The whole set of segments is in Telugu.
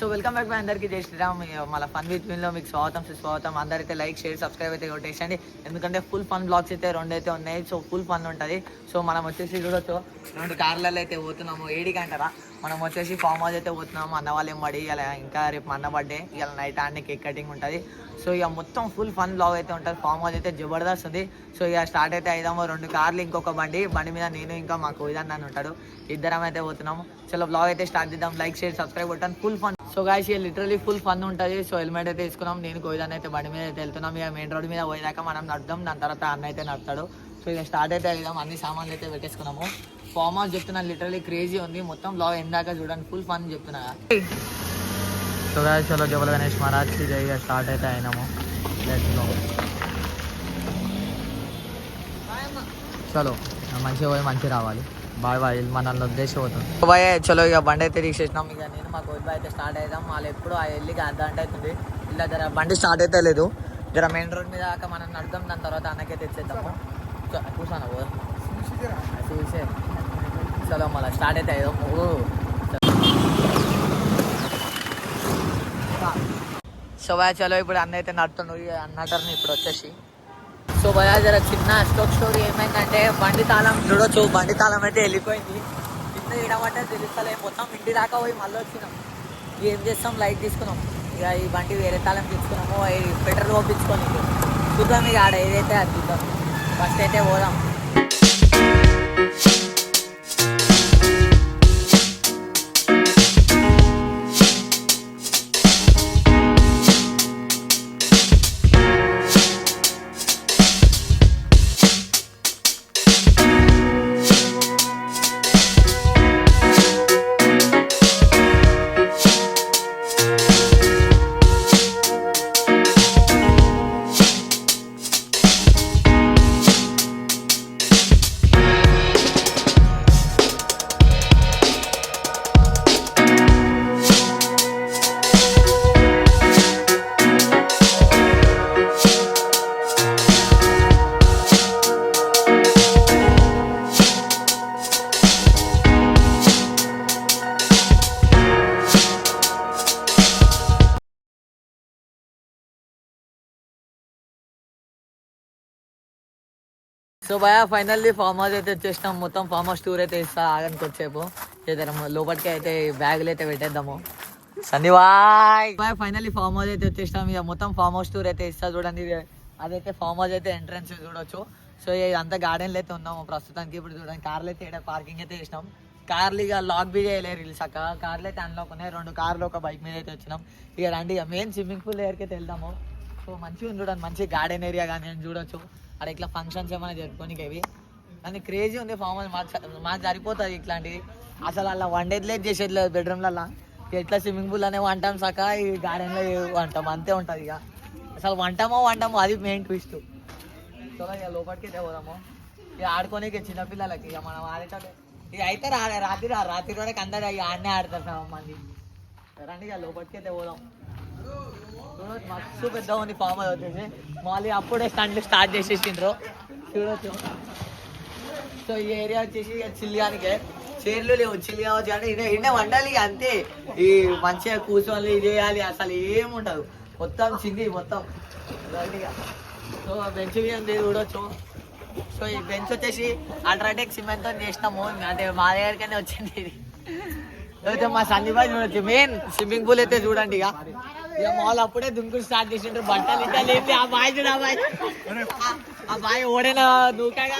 సో వెల్కమ్ బ్యాక్ మై అందరికీ జై శ్రీరామ్. మన ఫన్ విత్ విన్లో మీకు స్వాగతం సుస్వాగతం. అందరైతే లైక్ షేర్ సబ్స్క్రైబ్ అయితే కొట్టేసండి, ఎందుకంటే ఫుల్ ఫన్ బ్లాగ్స్ అయితే రెండు అయితే ఉన్నాయి. సో ఫుల్ ఫన్ ఉంటుంది. సో మనం వచ్చేసి చూడొచ్చు, 2 కార్లలో అయితే పోతున్నాము. ఏడికి అంటారా, మనం వచ్చేసి ఫామ్ హౌస్ అయితే పోతున్నాము. అన్న వాళ్ళు ఏమడి ఇలా ఇంకా రేపు మా అన్న బర్త్డే, ఇలా నైట్ ఆడనే కేక్ కటింగ్ ఉంటుంది. సో ఇక మొత్తం ఫుల్ ఫన్ బ్లాగ్ అయితే ఉంటుంది. ఫామ్ హౌస్ అయితే జబర్దస్త్ ఉంది. సో ఇక స్టార్ట్ అయితే అయిదాము. 2 కార్లు ఇంకొక బండి మీద నేను ఇంకా మాకు ఇదన్న ఉంటాడు, ఇద్దరం అయితే పోతున్నాము. చలో బ్లాగ్ అయితే స్టార్ట్ చేద్దాం. లైక్ షేర్ సబ్స్క్రైబ్ కొట్టాను. Full fun. సో గాయ్స్ ఇక లిటరలీ ఫుల్ ఫన్ ఉంటుంది. సో హెల్మెట్ అయితే తీసుకున్నాం. నేను కోయిదాన్ని అయితే బండి మీద అయితే వెళ్తున్నాం. ఇక మెయిన్ రోడ్ మీద పోయేదాకా మనం నడుద్దాం. దాని తర్వాత అన్న అయితే నడుతాడు. సో ఇక స్టార్ట్ అయితే వెళ్దాం. అన్ని సామాన్లు అయితే పెట్టేసుకున్నాము. ఫామ్ హౌస్ చెప్తున్నాను, లిటరలీ క్రేజీ ఉంది. మొత్తం బ్లాగ్ ఎందాక చూడండి, ఫుల్ ఫన్ చెప్తున్నా. సో గాయ్స్ చలో జబల్ గణేష్ మహారాజ్కి ఇక స్టార్ట్ అయితే అయినాము. చలో మంచిగా పోయి మంచిగా రావాలి. బాయ్ మనల్ని ఉద్దేశం అవుతుంది. బాయ్ చలో ఇక బండి అయితే తీసేసినాం. ఇక నేను మా కోయిల్ బాయ్ అయితే స్టార్ట్ అవుతాం. వాళ్ళు ఎప్పుడు ఆ వెళ్ళికి అర్ధ గంట అవుతుంది. ఇలా జర బండి స్టార్ట్ అయితే లేదు. జర మెయిన్ రోడ్ మీద దాకా మనం నడుద్దాం. దాని తర్వాత అన్నకే తెచ్చేద్దాము. కూర్చోను చూసే చలో మళ్ళీ స్టార్ట్ అయితే అయ్యాం. సో బాయ్ చలో ఇప్పుడు అన్న అయితే నడుతున్నాడు. అన్నటర్ని ఇప్పుడు వచ్చేసి. సో భయ జర చిన్న స్టోరీ ఏమైందంటే, బండి తాళం చూడొచ్చు, బండి తాళం అయితే వెళ్ళిపోయింది. కింద ఇడమంటే తెలుస్తలే. మొత్తం ఇంటి దాకా పోయి మళ్ళీ వచ్చినాం. ఏం చేస్తాం, లైట్ తీసుకున్నాం. ఇక ఈ బండి వేరే తాళం తీసుకున్నాము. పెట్రోల్ పంపించుకొని చూద్దాం. ఇక ఆడ ఏదైతే అది చూద్దాం. ఫస్ట్ అయితే పోదాం. సో భయ ఫైనల్లీ ఫామ్ హౌస్ అయితే వచ్చేసినాం. మొత్తం ఫామ్ హౌస్ టూర్ అయితే ఇస్తా ఆగనికి వచ్చేపు చేద్దాం. లోపలికి అయితే బ్యాగులు అయితే పెట్టేద్దాము. సందీవాయ్ ఫైనల్లీ ఫామ్ హౌస్ అయితే వచ్చేసినాం. ఇక మొత్తం ఫామ్ హౌస్ టూర్ అయితే ఇస్తా చూడండి. అదైతే ఫామ్ హౌస్ అయితే ఎంట్రన్స్ చూడొచ్చు. సో ఇదంతా గార్డెన్లో అయితే ఉన్నాము ప్రస్తుతానికి. ఇప్పుడు చూడండి కార్లు అయితే ఇక్కడ పార్కింగ్ అయితే వేసినాం. కార్లు ఇక లాక్ బీ చేయలేరు వీళ్ళు చక్క. కార్లు అయితే అన్లాక్ ఉన్నాయి. 2 కార్లు ఒక బైక్ మీద అయితే వచ్చినాం. ఇక రండి ఇక మెయిన్ స్విమ్మింగ్ పూల్ దగ్గరికి అయితే వెళ్దాము. సో మంచిగా ఉంది చూడండి, మంచి గార్డెన్ ఏరియా కానీ నేను చూడొచ్చు. అక్కడ ఇట్లా ఫంక్షన్స్ ఏమైనా జరుపుకోనికి అవి కానీ క్రేజీ ఉంది ఫామ్ హౌస్. మాకు సరిపోతుంది ఇట్లాంటివి. అసలు అలా వండేదిలేదు చేసేది లేదు. బెడ్రూమ్లలో ఎట్లా స్విమ్మింగ్ పూల్ అనే వంటాం సక, ఈ గార్డెన్లో వంటాం అంతే ఉంటుంది. ఇక అసలు వంటామో అది మెయిన్ ట్విస్ట్. సో ఇక లోపలికి అయితే పోదాము. ఇక ఆడుకోనికి చిన్నపిల్లలకి ఇక మనం ఆడేటట్టు ఇక అయితే రాత్రి వరకు అందరు ఇక ఆడనే ఆడతారు సగం మంది. రండి ఇక లోపలికి అయితే పోదాం. మస్తు పెద్ద ఉంది ఫామ్ హౌస్ వచ్చేసి. మళ్ళీ అప్పుడే స్టార్ట్ చేసేసిండ్రు చూడొచ్చు. సో ఈ ఏరియా వచ్చేసి చిల్లిగానికే, చీరలు లేవు చిల్లి కావచ్చు అంటే ఇదే వండాలి అంతే. ఈ మంచిగా కూర్చొని చేయాలి, అసలు ఏముండదు. మొత్తం చింది మొత్తం రైట్గా. సో బెంచ్ ఉంది చూడొచ్చు. సో ఈ బెంచ్ వచ్చేసి అల్ట్రాటెక్ సిమెంట్తో చేసినాము. అంటే మా దగ్గరికైనా వచ్చింది ఇది. అయితే మా సందీపాయ్ చూడొచ్చు. మెయిన్ స్విమ్మింగ్ పూల్ అయితే చూడండి. ఇక మాల్ అప్పుడే దుంకులు స్టార్ట్ చేసిండ్రు. బట్టలు ఇట్లా ఏంటి ఆ బాయ్ చూడ ఆ బాయ్ ఓడైనా దూకగా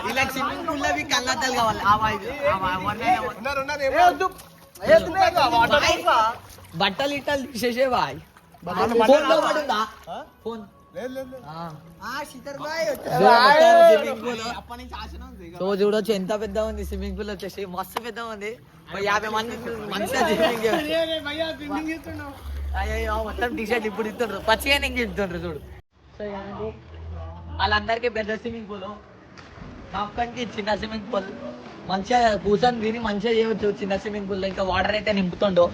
ఇలా స్విమ్మింగ్ పూల్ లో కళ్ళద్దలు కావాలి. ఆ బాయ్ బట్టలు ఇట్టలు తీసేసే బాయ్. ఫోన్ సో చూడొచ్చు ఎంత పెద్ద ఉంది స్విమ్మింగ్ పూల్ వచ్చేసి. మస్తు పెద్ద ఉంది. 50 మంది మంచిగా అయ్యో మొత్తం టీషర్ట్ ఇప్పుడు ఇస్తుండ్రు. పచ్చిగా నేను చెప్తుండ్రు చూడు. సో వాళ్ళందరికీ పెద్ద స్విమ్మింగ్ పూల్, ఒక్కరికి చిన్న స్విమ్మింగ్ పూల్. మంచిగా కూర్చొని తిని మంచిగా చేయవచ్చు చిన్న స్విమ్మింగ్ పూల్. ఇంకా వాటర్ అయితే నింపుతుండో.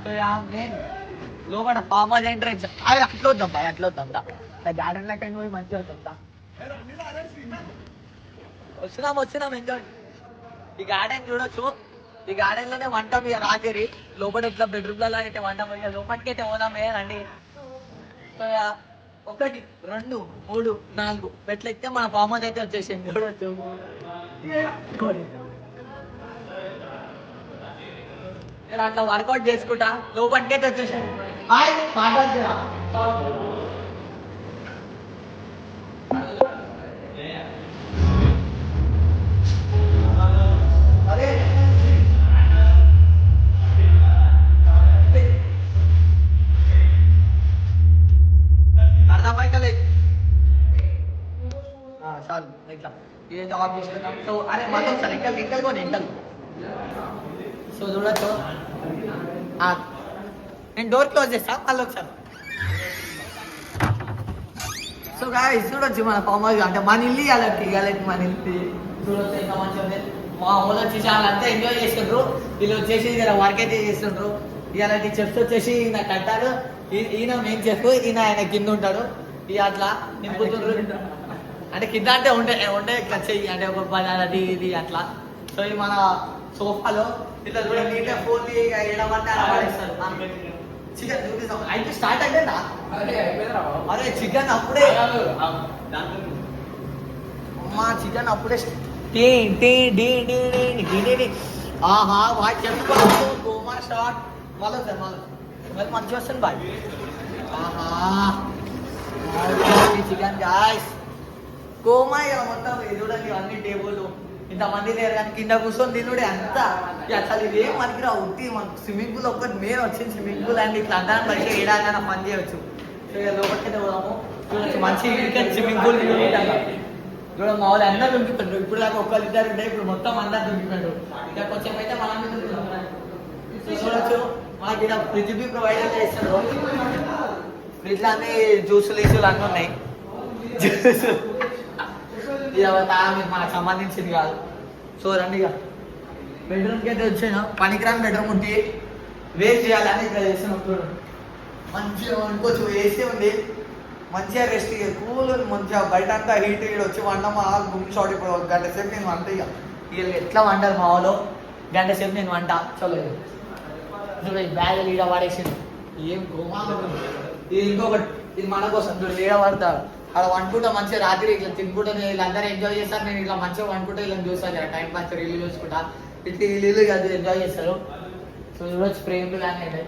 సో నేను లోపల ఫామ్ హౌస్ ఎంట్రెన్స్ అట్లా వద్దాం గార్డెన్ లెక్క పోయి మంచిగా అవుతుందా. వచ్చినాం ఎంజాయ్. ఈ గార్డెన్ చూడొచ్చు. ఈ గార్డెన్ లోనే వంట మీద రాత్రి లోపల ఇట్లా బెడ్రూమ్లలో అయితే వంట మీద లోపలికి అయితే పోదామే రండి. సో, 1 2 3 4 మెట్లు ఎక్కితే మన ఫామ్ హౌస్ అయితే వచ్చేసింది చూడొచ్చు. నేను అట్లా వర్కౌట్ చేసుకుంటా లోపలికి అయితే వచ్చేసాను. మాట్లాడుతున్నా అదే అర్థమైతలే చాలు ఇట్లా ఇదైతే ఆఫ్ చేసుకున్నాం. సో అరే మళ్ళీ సార్ ఇంకల్ కొని ఇంకల్. సో చూడొచ్చు నేను డోర్ క్లోజ్ చేస్తా మళ్ళీ ఒకసారి. సో గాయ్స్ చూడొచ్చు మన ఫామ్ హౌస్ అంటే మన ఇల్లు ఇవ్వాలి మన ఇల్లు చూడొచ్చు ఎంత మంచిగా ఉంది. మా ఊళ్ళో వచ్చేసి వాళ్ళంతా ఎంజాయ్ చేస్తుండ్రు. వీళ్ళు వచ్చేసి ఇలా వర్క్ అయితే చేస్తుండ్రు. ఇలాంటి చెఫ్స్ వచ్చేసి ఈయన కట్టారు. ఈయన మెయిన్ చెఫ్, ఈయన ఆయన కింద ఉంటాడు. ఇక అట్లా నింపుతుండ్రు అంటే కింద అంటే ఉంటే ఇట్లా చెయ్యి అంటే ఒక బనానా అది ఇది అట్లా. సో ఇది మన సోఫాలో ఇట్లా చూడండి నీట్గా ఫోన్ ఏడమంటే అలవాడిస్తారు. చికెన్ చూపిస్తాం అయితే స్టార్ట్ అంటే అరే చికెన్ అప్పుడే మా చికెన్ అప్పుడే ఆహా బాగా చెప్పుకోవచ్చు. గోమా షాట్ మళ్ళీ సార్ మళ్ళీ మంచిగా వస్తుంది బాయ్. ఆహా చికెన్ గాయ్స్ గోమా ఇక మొత్తం చూడండి అన్ని టేబుల్ ఇంతమంది లేరు కానీ కింద కూర్చొని తినుడే అంతా. అసలు ఇది ఏం మనకి రా ఉట్టి మనకు స్విమ్మింగ్ పూల్ ఒక్కటి మెయిన్ వచ్చింది. స్విమ్మింగ్ పూల్ అండ్ ఇట్లా అందరం బయట ఏడాదైనా పని చేయవచ్చు. సో ఇక లోపలికి పోదాము. చూడొచ్చు మంచి వీకెండ్ స్విమ్మింగ్ పూల్ చూడ మా వాళ్ళు అందరూ దుంకుతుండ్రు. ఇప్పుడు దాకా ఒక్కరు ఇద్దరు ఉంటే ఇప్పుడు మొత్తం అందరు దుంకుతుండ్రు. ఇంకా కొంచెం అయితే మనం చూడొచ్చు. మనకి ఇలా ఫ్రిడ్జ్ బి ప్రొవైడ్ చేస్తారు. ఫ్రిడ్జ్లో అన్ని జ్యూసులు ఈసులు అన్నీ ఉన్నాయి. ఇది మనకు సంబంధించింది కాదు. సో రండి ఇక బెడ్రూమ్కి అయితే వచ్చాను. పనికిరాని బెడ్రూమ్ ఉంటే వేస్ట్ చేయాలని ఇట్లా చేసినప్పుడు మంచిగా వండుకోవచ్చు. వేసి ఉంది మంచిగా రెస్ట్ కూల్ మంచిగా బయట అంతా హీట్ వచ్చి వండడం గుమ్మి షాట్. ఇప్పుడు 1 గంట సేపు నేను వంట ఇక వీళ్ళు ఎట్లా వంటారు మా వాళ్ళు. 1 గంట సేపు నేను వంట చూడలేదు. బ్యాగ్ లీడ వాడేసింది ఏం గోమాలు. ఇది ఇంకొకటి ఇది మన కోసం చూడు లీడ పడతారు. అలా వండుకుంటా మంచిగా రాత్రి ఇట్లా తినుకుంటా వీళ్ళందరూ ఎంజాయ్ చేస్తారు. నేను ఇట్లా మంచిగా వండుకుంటా ఇలా చూస్తాను కదా టైం పాస్ రీలు చూసుకుంటా ఇట్లా వీళ్ళు అది ఎంజాయ్ చేస్తారు. సో చూడొచ్చు ఫ్రేమ్లు కానీ ఉంటాయి.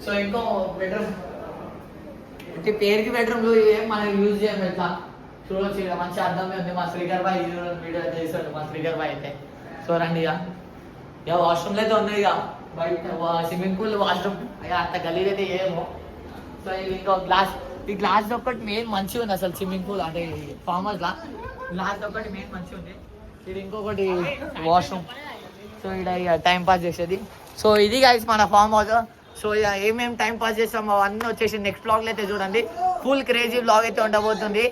సో ఇంకో బెడ్రూమ్ అంటే పేరుకి బెడ్రూమ్లు ఏం మనం యూజ్ చేయము. ఇట్లా చూడొచ్చు ఇక్కడ మంచి అర్థమే ఉంది. మా శ్రీకర్ బాయ్ వీడియో చేశాడు మా శ్రీకర్ బాయ్ అయితే. సో రండి ఇక వాష్రూమ్లు అయితే ఉన్నాయి. ఇక బయట స్విమ్మింగ్ పూల్ వాష్రూమ్ అంత గలీజ్ అయితే ఏమో. సో ఇది ఇంకో ఈ గ్లాస్ ఒక్కటి మెయిన్ మంచిగా ఉంది అసలు. స్విమ్మింగ్ పూల్ అంటే ఫామ్ హౌస్ లా గ్లాస్ ఒక్కటి మెయిన్ మంచిగా ఉంది. ఇది ఇంకొకటి వాష్రూమ్. సో ఇక్కడ టైం పాస్ చేసేది. సో ఇది గైస్ మన ఫామ్ హౌస్. సో ఇక ఏమేమి టైం పాస్ చేస్తామో అవన్నీ వచ్చేసి నెక్స్ట్ బ్లాగ్లో అయితే చూడండి. ఫుల్ క్రేజీ బ్లాగ్ అయితే ఉండబోతుంది.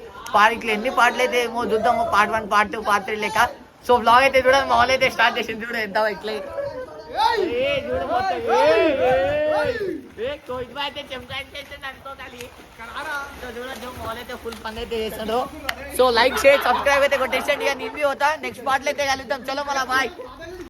ఇట్లా ఎన్ని పాటలు అయితే ఏమో చూద్దాము. పార్ట్ 1 పార్ట్ 2 పార్ట్ 3 లెక్క. సో బ్లాగ్ అయితే చూడండి మా వాళ్ళు అయితే స్టార్ట్ చేసింది. చూడ ఎంత ఇట్లా ఫుల్ పని అయితే చేస్తాడు. సో లైక్ షేర్ సబ్స్క్రైబ్ అయితే కొట్టేసండి. ఇక నేను పోతా నెక్స్ట్ పార్ట్లో అయితే కలుద్దాం. చలో మళ్ళా బాయ్.